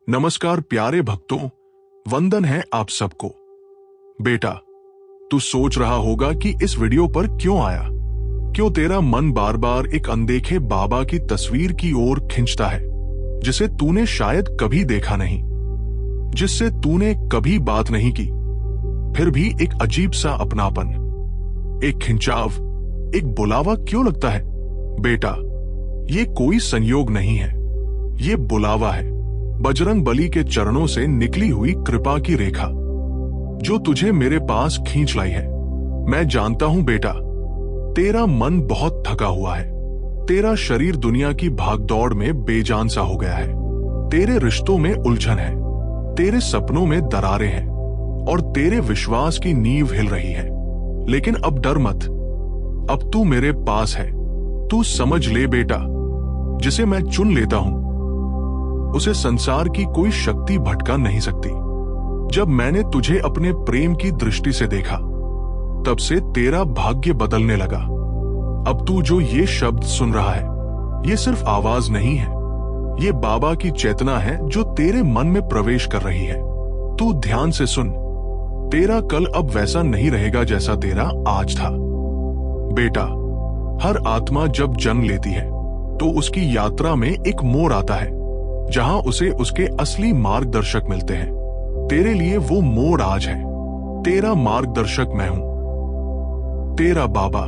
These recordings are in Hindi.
नमस्कार प्यारे भक्तों, वंदन है आप सबको। बेटा, तू सोच रहा होगा कि इस वीडियो पर क्यों आया। क्यों तेरा मन बार बार एक अनदेखे बाबा की तस्वीर की ओर खिंचता है, जिसे तूने शायद कभी देखा नहीं, जिससे तूने कभी बात नहीं की, फिर भी एक अजीब सा अपनापन, एक खिंचाव, एक बुलावा क्यों लगता है। बेटा, ये कोई संयोग नहीं है, ये बुलावा है, बजरंग बली के चरणों से निकली हुई कृपा की रेखा जो तुझे मेरे पास खींच लाई है। मैं जानता हूं बेटा, तेरा मन बहुत थका हुआ है, तेरा शरीर दुनिया की भागदौड़ में बेजान सा हो गया है, तेरे रिश्तों में उलझन है, तेरे सपनों में दरारें हैं और तेरे विश्वास की नींव हिल रही है। लेकिन अब डर मत, अब तू मेरे पास है। तू समझ ले बेटा, जिसे मैं चुन लेता हूं उसे संसार की कोई शक्ति भटका नहीं सकती। जब मैंने तुझे अपने प्रेम की दृष्टि से देखा, तब से तेरा भाग्य बदलने लगा। अब तू जो ये शब्द सुन रहा है, ये सिर्फ आवाज नहीं है, ये बाबा की चेतना है जो तेरे मन में प्रवेश कर रही है। तू ध्यान से सुन, तेरा कल अब वैसा नहीं रहेगा जैसा तेरा आज था। बेटा, हर आत्मा जब जन्म लेती है तो उसकी यात्रा में एक मोड़ आता है जहां उसे उसके असली मार्गदर्शक मिलते हैं। तेरे लिए वो मोड़ आज है। तेरा मार्गदर्शक मैं हूं, तेरा बाबा।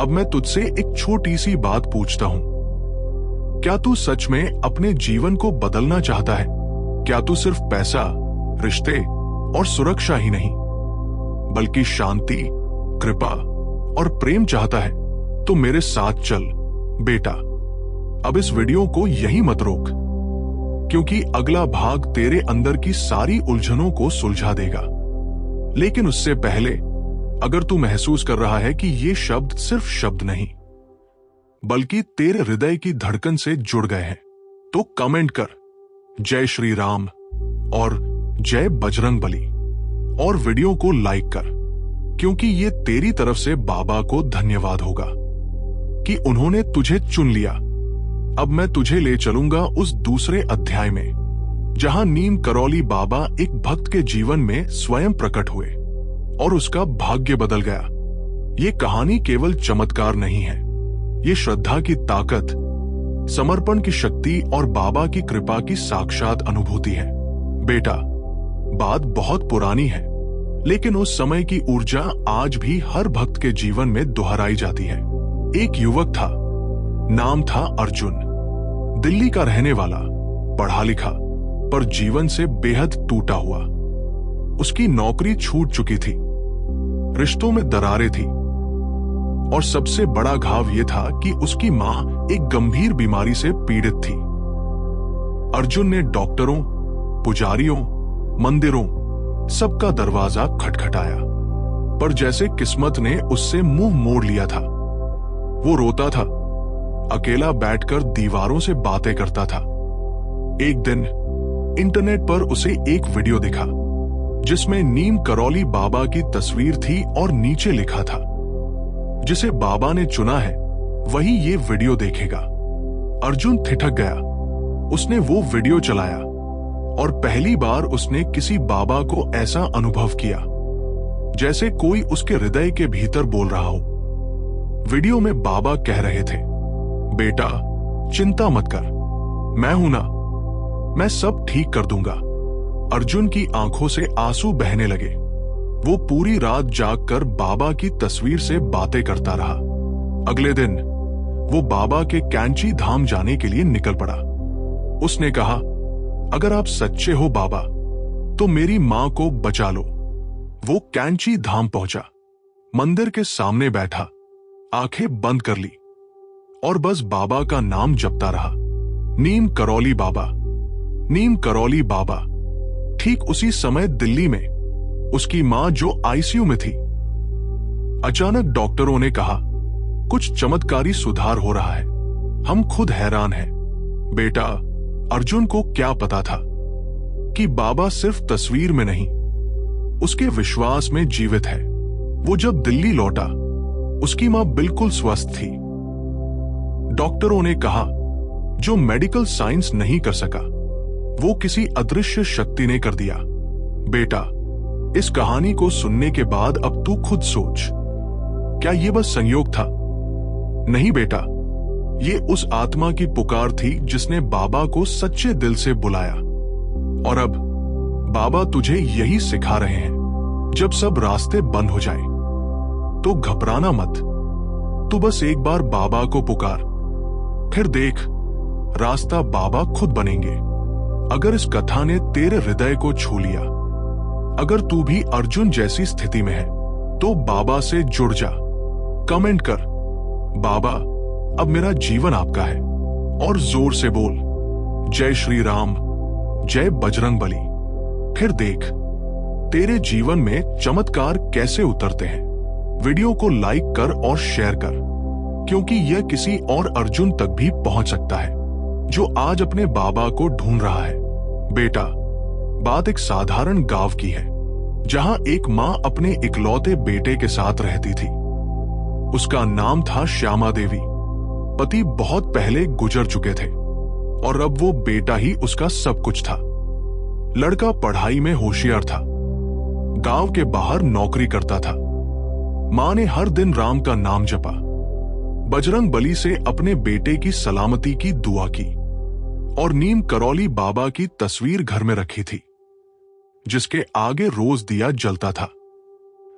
अब मैं तुझसे एक छोटी सी बात पूछता हूं, क्या तू सच में अपने जीवन को बदलना चाहता है? क्या तू सिर्फ पैसा, रिश्ते और सुरक्षा ही नहीं, बल्कि शांति, कृपा और प्रेम चाहता है? तो मेरे साथ चल बेटा। अब इस वीडियो को यहीं मत रोक, क्योंकि अगला भाग तेरे अंदर की सारी उलझनों को सुलझा देगा। लेकिन उससे पहले, अगर तू महसूस कर रहा है कि ये शब्द सिर्फ शब्द नहीं, बल्कि तेरे हृदय की धड़कन से जुड़ गए हैं, तो कमेंट कर जय श्री राम और जय बजरंग बली, और वीडियो को लाइक कर, क्योंकि ये तेरी तरफ से बाबा को धन्यवाद होगा कि उन्होंने तुझे चुन लिया। अब मैं तुझे ले चलूंगा उस दूसरे अध्याय में, जहां नीम करौली बाबा एक भक्त के जीवन में स्वयं प्रकट हुए और उसका भाग्य बदल गया। ये कहानी केवल चमत्कार नहीं है, ये श्रद्धा की ताकत, समर्पण की शक्ति और बाबा की कृपा की साक्षात अनुभूति है। बेटा, बात बहुत पुरानी है, लेकिन उस समय की ऊर्जा आज भी हर भक्त के जीवन में दोहराई जाती है। एक युवक था, नाम था अर्जुन, दिल्ली का रहने वाला, पढ़ा लिखा, पर जीवन से बेहद टूटा हुआ। उसकी नौकरी छूट चुकी थी, रिश्तों में दरारें थी, और सबसे बड़ा घाव यह था कि उसकी मां एक गंभीर बीमारी से पीड़ित थी। अर्जुन ने डॉक्टरों, पुजारियों, मंदिरों, सबका दरवाजा खटखटाया, पर जैसे किस्मत ने उससे मुंह मोड़ लिया था। वो रोता था, अकेला बैठकर दीवारों से बातें करता था। एक दिन इंटरनेट पर उसे एक वीडियो दिखा, जिसमें नीम करौली बाबा की तस्वीर थी और नीचे लिखा था, जिसे बाबा ने चुना है वही ये वीडियो देखेगा। अर्जुन ठिठक गया। उसने वो वीडियो चलाया और पहली बार उसने किसी बाबा को ऐसा अनुभव किया जैसे कोई उसके हृदय के भीतर बोल रहा हो। वीडियो में बाबा कह रहे थे, बेटा चिंता मत कर, मैं हूं ना, मैं सब ठीक कर दूंगा। अर्जुन की आंखों से आंसू बहने लगे। वो पूरी रात जागकर बाबा की तस्वीर से बातें करता रहा। अगले दिन वो बाबा के कैंची धाम जाने के लिए निकल पड़ा। उसने कहा, अगर आप सच्चे हो बाबा, तो मेरी मां को बचा लो। वो कैंची धाम पहुंचा, मंदिर के सामने बैठा, आंखें बंद कर ली और बस बाबा का नाम जपता रहा, नीम करौली बाबा, नीम करौली बाबा। ठीक उसी समय दिल्ली में उसकी मां, जो आईसीयू में थी, अचानक डॉक्टरों ने कहा, कुछ चमत्कारी सुधार हो रहा है, हम खुद हैरान हैं। बेटा, अर्जुन को क्या पता था कि बाबा सिर्फ तस्वीर में नहीं, उसके विश्वास में जीवित है। वो जब दिल्ली लौटा, उसकी मां बिल्कुल स्वस्थ थी। डॉक्टरों ने कहा, जो मेडिकल साइंस नहीं कर सका वो किसी अदृश्य शक्ति ने कर दिया। बेटा, इस कहानी को सुनने के बाद अब तू खुद सोच, क्या ये बस संयोग था? नहीं बेटा, ये उस आत्मा की पुकार थी जिसने बाबा को सच्चे दिल से बुलाया। और अब बाबा तुझे यही सिखा रहे हैं, जब सब रास्ते बंद हो जाए तो घबराना मत। तू बस एक बार बाबा को पुकार, फिर देख रास्ता बाबा खुद बनेंगे। अगर इस कथा ने तेरे हृदय को छू लिया, अगर तू भी अर्जुन जैसी स्थिति में है, तो बाबा से जुड़ जा। कमेंट कर, बाबा अब मेरा जीवन आपका है, और जोर से बोल, जय श्री राम, जय बजरंग बली। फिर देख तेरे जीवन में चमत्कार कैसे उतरते हैं। वीडियो को लाइक कर और शेयर कर, क्योंकि यह किसी और अर्जुन तक भी पहुंच सकता है जो आज अपने बाबा को ढूंढ रहा है। बेटा, बात एक साधारण गांव की है, जहां एक मां अपने इकलौते बेटे के साथ रहती थी। उसका नाम था श्यामा देवी। पति बहुत पहले गुजर चुके थे और अब वो बेटा ही उसका सब कुछ था। लड़का पढ़ाई में होशियार था, गांव के बाहर नौकरी करता था। मां ने हर दिन राम का नाम जपा, बजरंग बली से अपने बेटे की सलामती की दुआ की, और नीम करौली बाबा की तस्वीर घर में रखी थी, जिसके आगे रोज दिया जलता था।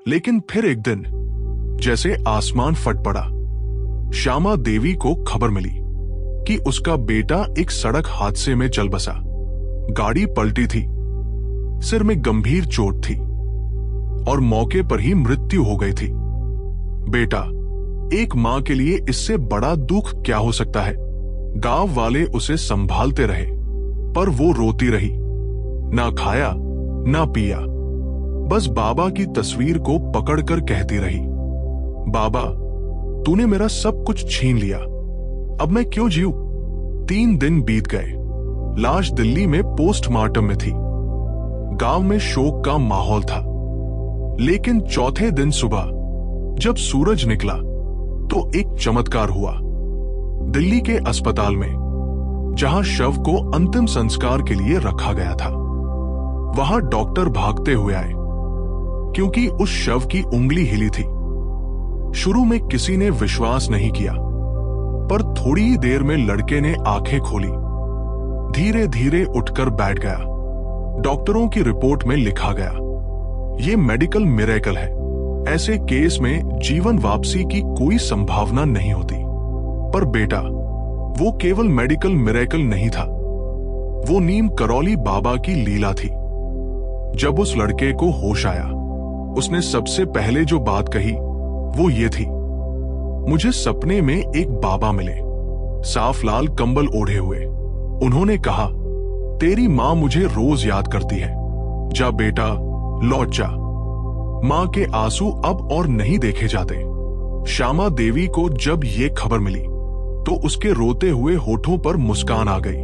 लेकिन फिर एक दिन जैसे आसमान फट पड़ा। श्यामा देवी को खबर मिली कि उसका बेटा एक सड़क हादसे में चल बसा। गाड़ी पलटी थी, सिर में गंभीर चोट थी और मौके पर ही मृत्यु हो गई थी। बेटा, एक मां के लिए इससे बड़ा दुख क्या हो सकता है। गांव वाले उसे संभालते रहे, पर वो रोती रही, ना खाया ना पिया, बस बाबा की तस्वीर को पकड़कर कहती रही, बाबा तूने मेरा सब कुछ छीन लिया, अब मैं क्यों जीऊं। 3 दिन बीत गए। लाश दिल्ली में पोस्टमार्टम में थी। गांव में शोक का माहौल था। लेकिन चौथे दिन सुबह जब सूरज निकला तो एक चमत्कार हुआ। दिल्ली के अस्पताल में, जहां शव को अंतिम संस्कार के लिए रखा गया था, वहां डॉक्टर भागते हुए आए, क्योंकि उस शव की उंगली हिली थी। शुरू में किसी ने विश्वास नहीं किया, पर थोड़ी ही देर में लड़के ने आंखें खोली, धीरे धीरे उठकर बैठ गया। डॉक्टरों की रिपोर्ट में लिखा गया, यह मेडिकल मिरेकल है। ऐसे केस में जीवन वापसी की कोई संभावना नहीं होती। पर बेटा, वो केवल मेडिकल मिरेकल नहीं था, वो नीम करौली बाबा की लीला थी। जब उस लड़के को होश आया, उसने सबसे पहले जो बात कही वो ये थी, मुझे सपने में एक बाबा मिले, साफ लाल कंबल ओढ़े हुए। उन्होंने कहा, तेरी मां मुझे रोज याद करती है, जा बेटा लौट जा। मां के आंसू अब और नहीं देखे जाते। श्यामा देवी को जब ये खबर मिली तो उसके रोते हुए होठों पर मुस्कान आ गई,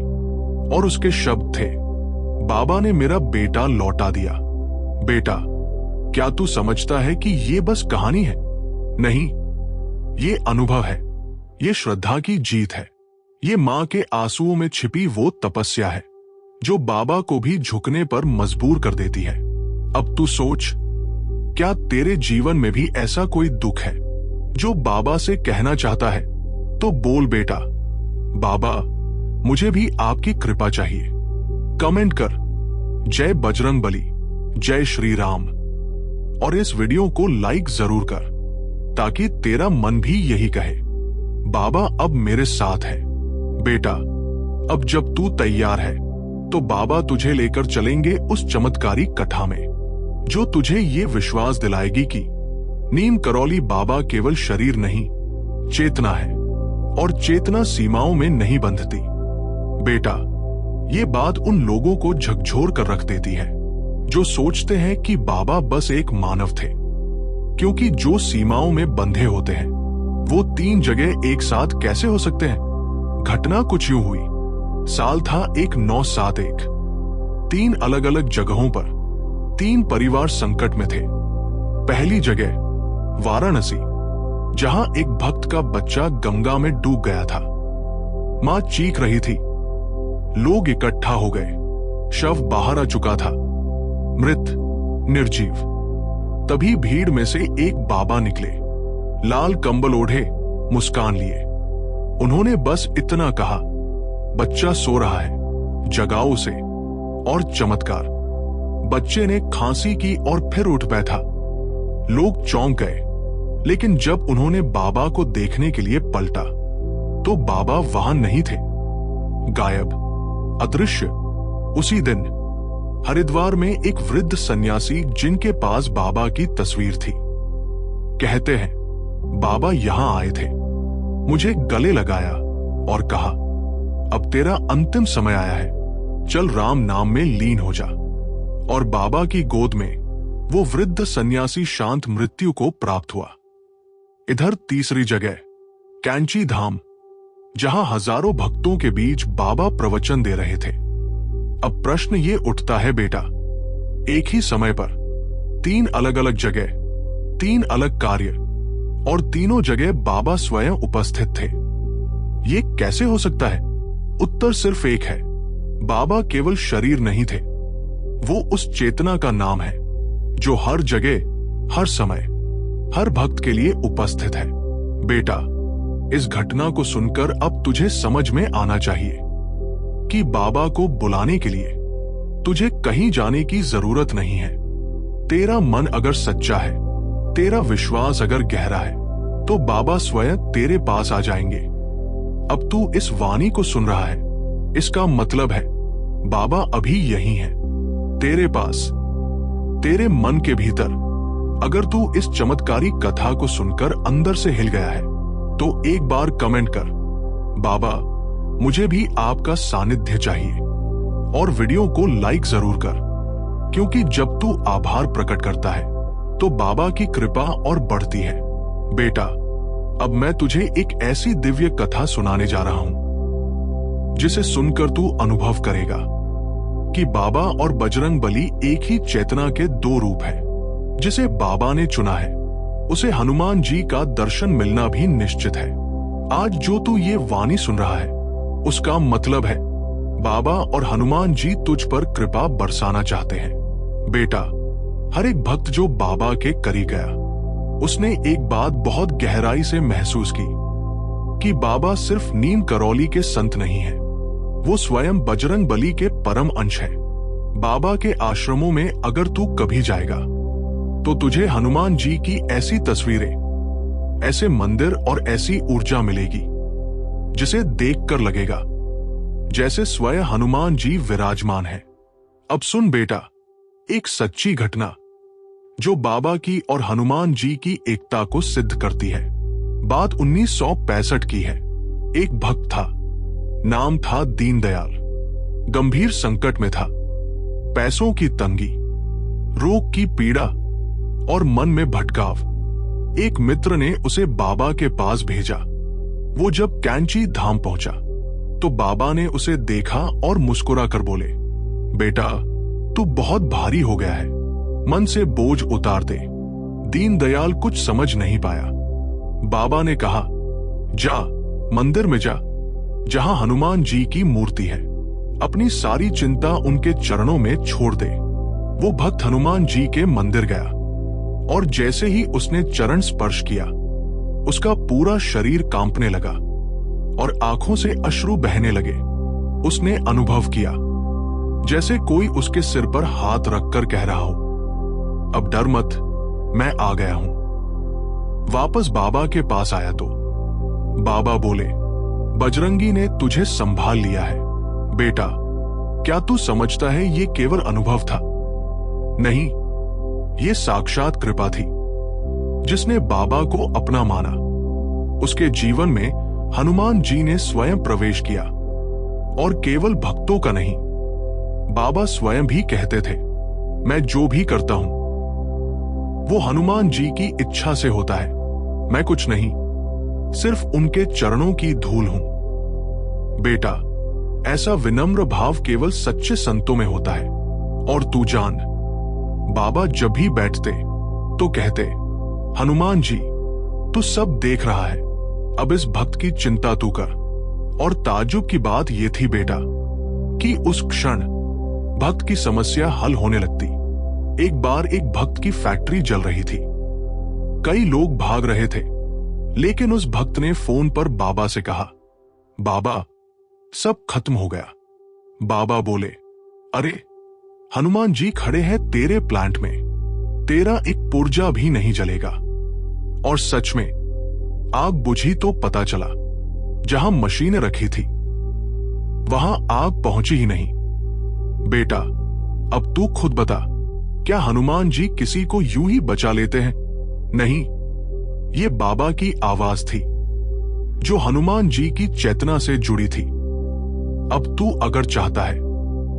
और उसके शब्द थे, बाबा ने मेरा बेटा लौटा दिया। बेटा, क्या तू समझता है कि ये बस कहानी है? नहीं, ये अनुभव है, ये श्रद्धा की जीत है, ये मां के आंसुओं में छिपी वो तपस्या है जो बाबा को भी झुकने पर मजबूर कर देती है। अब तू सोच, क्या तेरे जीवन में भी ऐसा कोई दुख है जो बाबा से कहना चाहता है? तो बोल बेटा, बाबा मुझे भी आपकी कृपा चाहिए। कमेंट कर, जय बजरंग बली, जय श्री राम, और इस वीडियो को लाइक जरूर कर, ताकि तेरा मन भी यही कहे, बाबा अब मेरे साथ है। बेटा, अब जब तू तैयार है तो बाबा तुझे लेकर चलेंगे उस चमत्कारी कथा में, जो तुझे ये विश्वास दिलाएगी कि नीम करौली बाबा केवल शरीर नहीं, चेतना है, और चेतना सीमाओं में नहीं बंधती। बेटा, ये बात उन लोगों को झकझोर कर रख देती है जो सोचते हैं कि बाबा बस एक मानव थे, क्योंकि जो सीमाओं में बंधे होते हैं वो 3 जगह एक साथ कैसे हो सकते हैं? घटना कुछ यूं हुई। साल था 1971। 3 अलग अलग जगहों पर 3 परिवार संकट में थे। पहली जगह वाराणसी, जहां एक भक्त का बच्चा गंगा में डूब गया था। मां चीख रही थी, लोग इकट्ठा हो गए, शव बाहर आ चुका था, मृत, निर्जीव। तभी भीड़ में से एक बाबा निकले, लाल कंबल ओढ़े, मुस्कान लिए। उन्होंने बस इतना कहा, बच्चा सो रहा है, जगाओ उसे। और चमत्कार, बच्चे ने खांसी की और फिर उठ बैठा। लोग चौंक गए, लेकिन जब उन्होंने बाबा को देखने के लिए पलटा तो बाबा वहां नहीं थे, गायब, अदृश्य। उसी दिन हरिद्वार में एक वृद्ध सन्यासी जिनके पास बाबा की तस्वीर थी, कहते हैं बाबा यहां आए थे, मुझे गले लगाया और कहा, अब तेरा अंतिम समय आया है, चल राम नाम में लीन हो जा। और बाबा की गोद में वो वृद्ध सन्यासी शांत मृत्यु को प्राप्त हुआ। इधर तीसरी जगह कैंची धाम, जहां हजारों भक्तों के बीच बाबा प्रवचन दे रहे थे। अब प्रश्न ये उठता है बेटा, एक ही समय पर 3 अलग अलग जगह, 3 अलग कार्य, और तीनों जगह बाबा स्वयं उपस्थित थे, ये कैसे हो सकता है? उत्तर सिर्फ एक है, बाबा केवल शरीर नहीं थे, वो उस चेतना का नाम है जो हर जगह, हर समय, हर भक्त के लिए उपस्थित है। बेटा, इस घटना को सुनकर अब तुझे समझ में आना चाहिए कि बाबा को बुलाने के लिए तुझे कहीं जाने की जरूरत नहीं है। तेरा मन अगर सच्चा है, तेरा विश्वास अगर गहरा है, तो बाबा स्वयं तेरे पास आ जाएंगे। अब तू इस वाणी को सुन रहा है, इसका मतलब है बाबा अभी यहीं है, तेरे पास, तेरे मन के भीतर। अगर तू इस चमत्कारी कथा को सुनकर अंदर से हिल गया है, तो एक बार कमेंट कर, बाबा मुझे भी आपका सानिध्य चाहिए, और वीडियो को लाइक जरूर कर, क्योंकि जब तू आभार प्रकट करता है तो बाबा की कृपा और बढ़ती है। बेटा, अब मैं तुझे एक ऐसी दिव्य कथा सुनाने जा रहा हूं जिसे सुनकर तू अनुभव करेगा कि बाबा और बजरंग बली एक ही चेतना के 2 रूप हैं। जिसे बाबा ने चुना है, उसे हनुमान जी का दर्शन मिलना भी निश्चित है। आज जो तू ये वाणी सुन रहा है, उसका मतलब है बाबा और हनुमान जी तुझ पर कृपा बरसाना चाहते हैं। बेटा, हर एक भक्त जो बाबा के करीब गया, उसने एक बात बहुत गहराई से महसूस की कि बाबा सिर्फ नीम करौली के संत नहीं है, वो स्वयं बजरंग बली के परम अंश है। बाबा के आश्रमों में अगर तू कभी जाएगा, तो तुझे हनुमान जी की ऐसी तस्वीरें, ऐसे मंदिर और ऐसी ऊर्जा मिलेगी जिसे देखकर लगेगा जैसे स्वयं हनुमान जी विराजमान है। अब सुन बेटा, एक सच्ची घटना जो बाबा की और हनुमान जी की एकता को सिद्ध करती है। बात 1965 की है। एक भक्त था, नाम था दीनदयाल। गंभीर संकट में था, पैसों की तंगी, रोग की पीड़ा और मन में भटकाव। एक मित्र ने उसे बाबा के पास भेजा। वो जब कैंची धाम पहुंचा तो बाबा ने उसे देखा और मुस्कुरा कर बोले, बेटा तू बहुत भारी हो गया है, मन से बोझ उतार दे। दीनदयाल कुछ समझ नहीं पाया। बाबा ने कहा, जा मंदिर में जा, जहां हनुमान जी की मूर्ति है, अपनी सारी चिंता उनके चरणों में छोड़ दे। वो भक्त हनुमान जी के मंदिर गया और जैसे ही उसने चरण स्पर्श किया, उसका पूरा शरीर कांपने लगा और आंखों से अश्रु बहने लगे। उसने अनुभव किया जैसे कोई उसके सिर पर हाथ रखकर कह रहा हो, अब डर मत, मैं आ गया हूं। वापस बाबा के पास आया तो बाबा बोले, बजरंगी ने तुझे संभाल लिया है। बेटा, क्या तू समझता है ये केवल अनुभव था? नहीं, ये साक्षात कृपा थी। जिसने बाबा को अपना माना, उसके जीवन में हनुमान जी ने स्वयं प्रवेश किया। और केवल भक्तों का नहीं, बाबा स्वयं भी कहते थे, मैं जो भी करता हूं वो हनुमान जी की इच्छा से होता है। मैं कुछ नहीं, सिर्फ उनके चरणों की धूल हूं। बेटा, ऐसा विनम्र भाव केवल सच्चे संतों में होता है। और तू जान, बाबा जब भी बैठते तो कहते, हनुमान जी तू सब देख रहा है, अब इस भक्त की चिंता तू कर। और ताज्जुब की बात यह थी बेटा कि उस क्षण भक्त की समस्या हल होने लगती। एक बार एक भक्त की फैक्ट्री जल रही थी। कई लोग भाग रहे थे, लेकिन उस भक्त ने फोन पर बाबा से कहा, बाबा, सब खत्म हो गया। बाबा बोले, अरे, हनुमान जी खड़े हैं तेरे प्लांट में, तेरा एक पुर्जा भी नहीं जलेगा। और सच में आग बुझी तो पता चला जहां मशीनें रखी थी वहां आग पहुंची ही नहीं। बेटा, अब तू खुद बता, क्या हनुमान जी किसी को यूं ही बचा लेते हैं? नहीं, ये बाबा की आवाज थी जो हनुमान जी की चेतना से जुड़ी थी। अब तू अगर चाहता है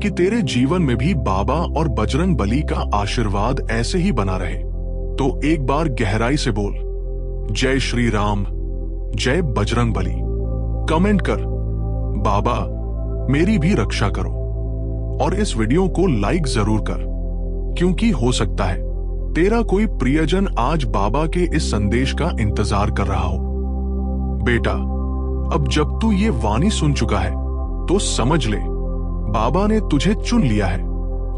कि तेरे जीवन में भी बाबा और बजरंग बली का आशीर्वाद ऐसे ही बना रहे, तो एक बार गहराई से बोल, जय श्री राम, जय बजरंग बली। कमेंट कर, बाबा मेरी भी रक्षा करो। और इस वीडियो को लाइक जरूर कर, क्योंकि हो सकता है तेरा कोई प्रियजन आज बाबा के इस संदेश का इंतजार कर रहा हो। बेटा, अब जब तू ये वाणी सुन चुका है तो समझ ले, बाबा ने तुझे चुन लिया है।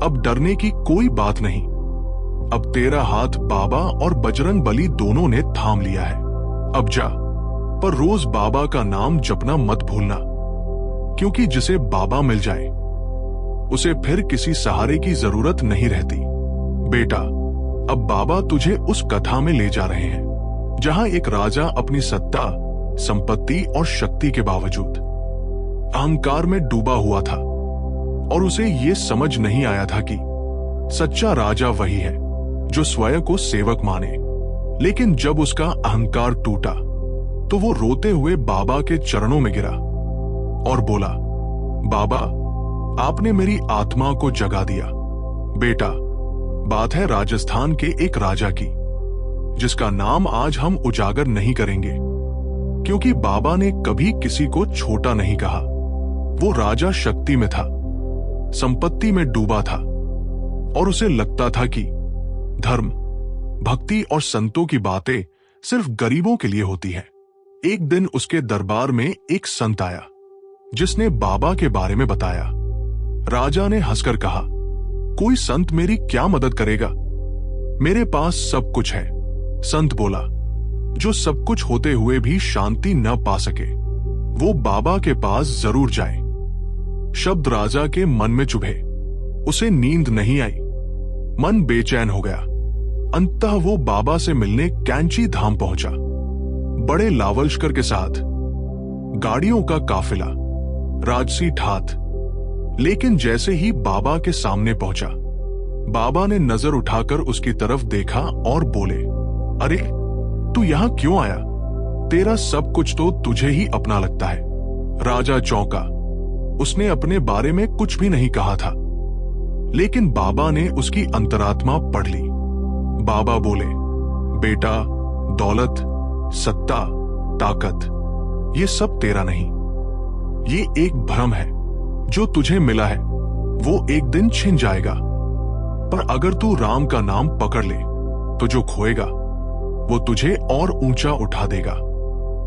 अब डरने की कोई बात नहीं। अब तेरा हाथ बाबा और बजरंग बली दोनों ने थाम लिया है। अब जा, पर रोज बाबा का नाम जपना मत भूलना, क्योंकि जिसे बाबा मिल जाए उसे फिर किसी सहारे की जरूरत नहीं रहती। बेटा, अब बाबा तुझे उस कथा में ले जा रहे हैं जहां एक राजा अपनी सत्ता, संपत्ति और शक्ति के बावजूद अहंकार में डूबा हुआ था और उसे यह समझ नहीं आया था कि सच्चा राजा वही है जो स्वयं को सेवक माने। लेकिन जब उसका अहंकार टूटा तो वो रोते हुए बाबा के चरणों में गिरा और बोला, बाबा, आपने मेरी आत्मा को जगा दिया। बेटा, बात है राजस्थान के एक राजा की, जिसका नाम आज हम उजागर नहीं करेंगे, क्योंकि बाबा ने कभी किसी को छोटा नहीं कहा। वो राजा शक्ति में था, संपत्ति में डूबा था और उसे लगता था कि धर्म, भक्ति और संतों की बातें सिर्फ गरीबों के लिए होती है। एक दिन उसके दरबार में एक संत आया जिसने बाबा के बारे में बताया। राजा ने हंसकर कहा, कोई संत मेरी क्या मदद करेगा? मेरे पास सब कुछ है। संत बोला, जो सब कुछ होते हुए भी शांति न पा सके वो बाबा के पास जरूर जाए। शब्द राजा के मन में चुभे। उसे नींद नहीं आई, मन बेचैन हो गया। अंततः वो बाबा से मिलने कैंची धाम पहुंचा। बड़े लावलश्कर के साथ, गाड़ियों का काफिला, राजसी ठाठ। लेकिन जैसे ही बाबा के सामने पहुंचा, बाबा ने नजर उठाकर उसकी तरफ देखा और बोले, अरे, तू यहां क्यों आया? तेरा सब कुछ तो तुझे ही अपना लगता है। राजा चौंका। उसने अपने बारे में कुछ भी नहीं कहा था, लेकिन बाबा ने उसकी अंतरात्मा पढ़ ली। बाबा बोले, बेटा, दौलत, सत्ता, ताकत, ये सब तेरा नहीं। ये एक भ्रम है। जो तुझे मिला है वो एक दिन छिन जाएगा, पर अगर तू राम का नाम पकड़ ले तो जो खोएगा वो तुझे और ऊंचा उठा देगा।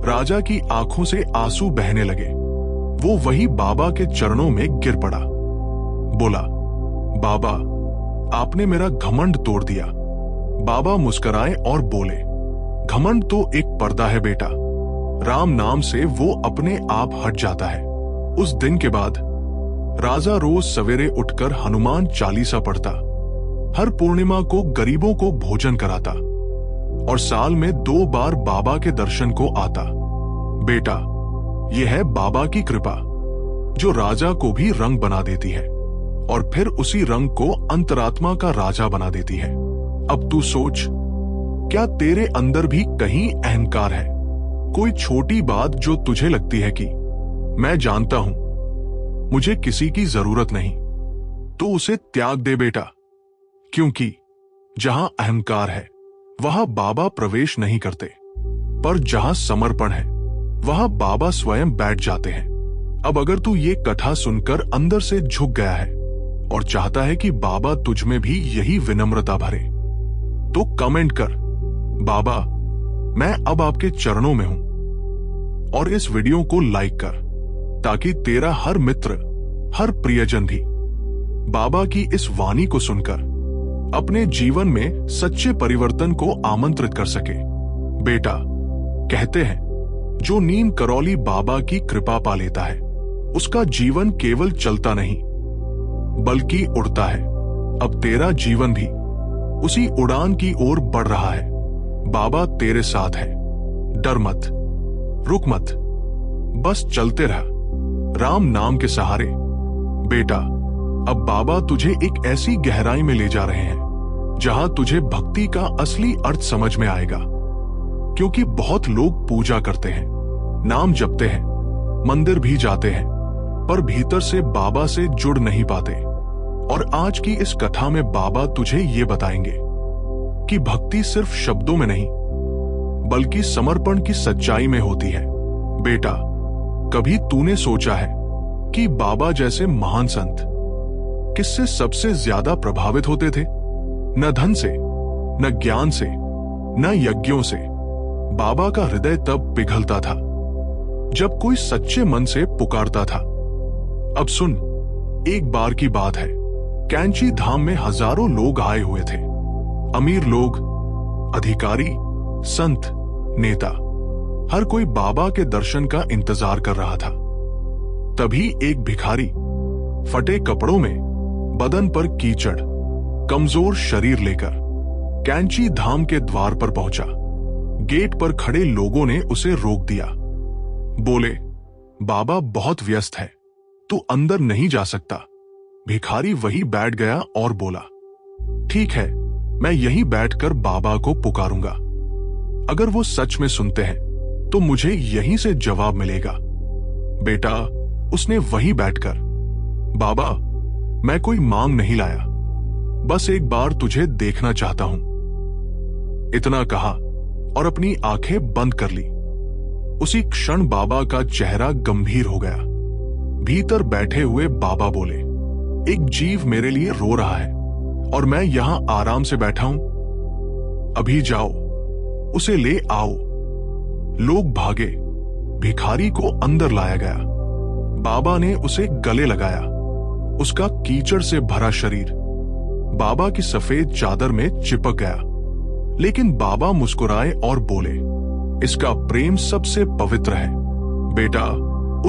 राजा की आंखों से आंसू बहने लगे। वो वही बाबा के चरणों में गिर पड़ा। बोला, बाबा, आपने मेरा घमंड तोड़ दिया। बाबा मुस्कुराए और बोले, घमंड तो एक पर्दा है बेटा, राम नाम से वो अपने आप हट जाता है। उस दिन के बाद राजा रोज सवेरे उठकर हनुमान चालीसा पढ़ता, हर पूर्णिमा को गरीबों को भोजन कराता और साल में 2 बार बाबा के दर्शन को आता। बेटा, यह है बाबा की कृपा जो राजा को भी रंग बना देती है और फिर उसी रंग को अंतरात्मा का राजा बना देती है। अब तू सोच, क्या तेरे अंदर भी कहीं अहंकार है? कोई छोटी बात जो तुझे लगती है कि मैं जानता हूं, मुझे किसी की जरूरत नहीं, तो उसे त्याग दे बेटा, क्योंकि जहां अहंकार है वहां बाबा प्रवेश नहीं करते, पर जहां समर्पण है वहां बाबा स्वयं बैठ जाते हैं। अब अगर तू ये कथा सुनकर अंदर से झुक गया है और चाहता है कि बाबा तुझ में भी यही विनम्रता भरे, तो कमेंट कर, बाबा, मैं अब आपके चरणों में हूं। और इस वीडियो को लाइक कर, ताकि तेरा हर मित्र, हर प्रियजन भी बाबा की इस वाणी को सुनकर अपने जीवन में सच्चे परिवर्तन को आमंत्रित कर सके। बेटा, कहते हैं जो नीम करौली बाबा की कृपा पा लेता है उसका जीवन केवल चलता नहीं बल्कि उड़ता है। अब तेरा जीवन भी उसी उड़ान की ओर बढ़ रहा है। बाबा तेरे साथ है। डर मत, रुक मत, बस चलते रह राम नाम के सहारे। बेटा, अब बाबा तुझे एक ऐसी गहराई में ले जा रहे हैं जहां तुझे भक्ति का असली अर्थ समझ में आएगा। क्योंकि बहुत लोग पूजा करते हैं, नाम जपते हैं, मंदिर भी जाते हैं, पर भीतर से बाबा से जुड़ नहीं पाते। और आज की इस कथा में बाबा तुझे ये बताएंगे कि भक्ति सिर्फ शब्दों में नहीं बल्कि समर्पण की सच्चाई में होती है। बेटा, कभी तूने सोचा है कि बाबा जैसे महान संत किससे सबसे ज्यादा प्रभावित होते थे? न धन से, न ज्ञान से, न यज्ञों से। बाबा का हृदय तब पिघलता था जब कोई सच्चे मन से पुकारता था। अब सुन, एक बार की बात है, कैंची धाम में हजारों लोग आए हुए थे। अमीर लोग, अधिकारी, संत, नेता, हर कोई बाबा के दर्शन का इंतजार कर रहा था। तभी एक भिखारी फटे कपड़ों में, बदन पर कीचड़, कमजोर शरीर लेकर कैंची धाम के द्वार पर पहुंचा। गेट पर खड़े लोगों ने उसे रोक दिया। बोले, बाबा बहुत व्यस्त है, तू अंदर नहीं जा सकता। भिखारी वहीं बैठ गया और बोला, ठीक है, मैं यहीं बैठकर बाबा को पुकारूंगा। अगर वो सच में सुनते हैं तो मुझे यहीं से जवाब मिलेगा। बेटा, उसने वहीं बैठकर, बाबा, मैं कोई मांग नहीं लाया, बस एक बार तुझे देखना चाहता हूं, इतना कहा और अपनी आंखें बंद कर ली। उसी क्षण बाबा का चेहरा गंभीर हो गया। भीतर बैठे हुए बाबा बोले, एक जीव मेरे लिए रो रहा है और मैं यहां आराम से बैठा हूं। अभी जाओ, उसे ले आओ। लोग भागे। भिखारी को अंदर लाया गया। बाबा ने उसे गले लगाया। उसका कीचड़ से भरा शरीर बाबा की सफेद चादर में चिपक गया। लेकिन बाबा मुस्कुराए और बोले, इसका प्रेम सबसे पवित्र है। बेटा,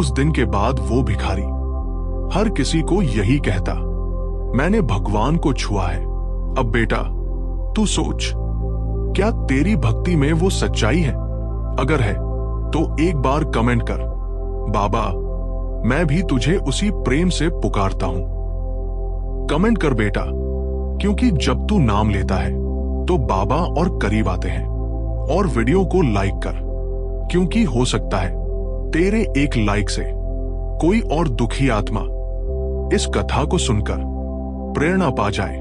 उस दिन के बाद वो भिखारी हर किसी को यही कहता, मैंने भगवान को छुआ है। अब बेटा, तू सोच, क्या तेरी भक्ति में वो सच्चाई है? अगर है तो एक बार कमेंट कर, बाबा, मैं भी तुझे उसी प्रेम से पुकारता हूं। कमेंट कर बेटा, क्योंकि जब तू नाम लेता है तो बाबा और करीब आते हैं। और वीडियो को लाइक कर, क्योंकि हो सकता है तेरे एक लाइक से कोई और दुखी आत्मा इस कथा को सुनकर प्रेरणा पा जाए।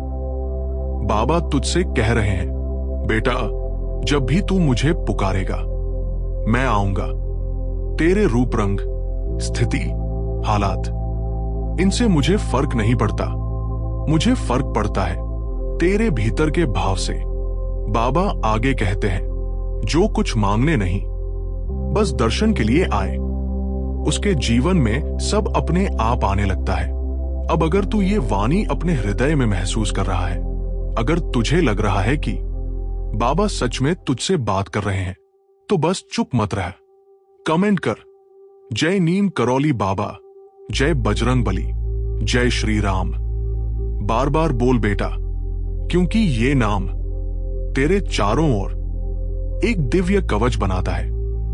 बाबा तुझसे कह रहे हैं, बेटा, जब भी तू मुझे पुकारेगा मैं आऊंगा। तेरे रूप, रंग, स्थिति, हालात, इनसे मुझे फर्क नहीं पड़ता। मुझे फर्क पड़ता है तेरे भीतर के भाव से। बाबा आगे कहते हैं, जो कुछ मांगने नहीं, बस दर्शन के लिए आए, उसके जीवन में सब अपने आप आने लगता है। अब अगर तू ये वाणी अपने हृदय में महसूस कर रहा है, अगर तुझे लग रहा है कि बाबा सच में तुझसे बात कर रहे हैं, तो बस चुप मत रह। कमेंट कर, जय नीम करौली बाबा, जय बजरंग बली, जय श्री राम। बार बार बोल बेटा, क्योंकि ये नाम तेरे चारों ओर एक दिव्य कवच बनाता है।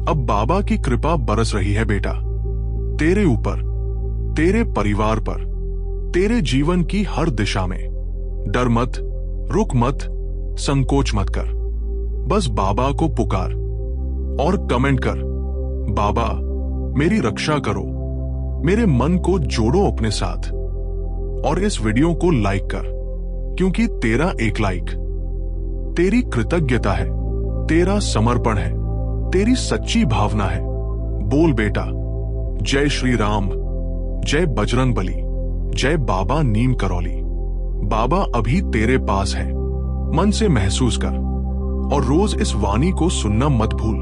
अब बाबा की कृपा बरस रही है बेटा, तेरे ऊपर, तेरे परिवार पर, तेरे जीवन की हर दिशा में। डर मत, रुक मत, संकोच मत कर, बस बाबा को पुकार और कमेंट कर, बाबा मेरी रक्षा करो, मेरे मन को जोड़ो अपने साथ। और इस वीडियो को लाइक कर, क्योंकि तेरा एक लाइक तेरी कृतज्ञता है, तेरा समर्पण है, तेरी सच्ची भावना है। बोल बेटा, जय श्री राम, जय बजरंग बली, जय बाबा नीम करौली। बाबा अभी तेरे पास है, मन से महसूस कर और रोज इस वाणी को सुनना मत भूल।